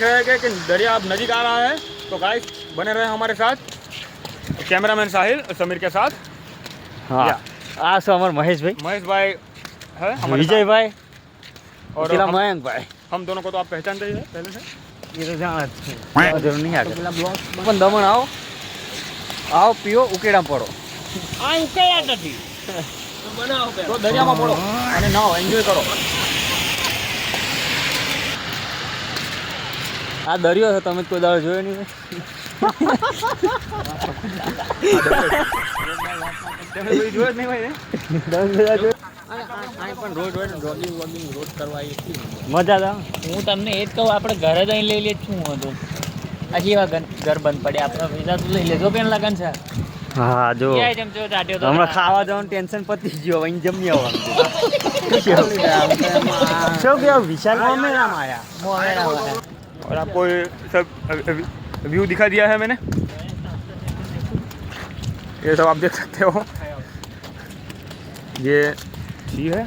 है कि दरिया अब नज़दीक आ रहा है, तो गाइस बने रहे हमारे साथ, कैमरामैन साहिल समीर के साथ। हाँ आ सो हमारे महेश भाई है हमारे विजय भाई और પેલા મયંક ભાઈ हम दोनों को तो आप पहचानते ही है पहले से। ये तो जाना જરૂર નહીં આગળ પણ દમણ આવો આવો પીઓ ઉકેડા પડો આ ઉકેલા નથી બનાવો તો દરિયામાં પડો અને નાઓ એન્જોય કરો। આ દરિયો છે તમે કોઈ દાડો જોયો નહીં તમે કોઈ જોયો જ નહીં ભાઈ ને? પણ રોજ જોગિંગ રોજ કરવા આવી મજા આવે હું તમને એ જ કહું આપણે ઘરે જઈને લઈ લે શું હતું હજી એવા ઘર બંધ પડે આપણે વિઝા તો લઈ લેજો પેન લગન છે હા જો ક્યાંય જેમ જો ચાટ્યો તો હમણાં ખાવા જવાનું ટેન્શન પતી ગયું હવે જમી આવવાનું શું કેવું વિશાલ મોમેરામાં આયા મોમેરા और आपको ये सब व्यू दिखा दिया है मैंने, ये सब आप देख सकते हो। ये सी है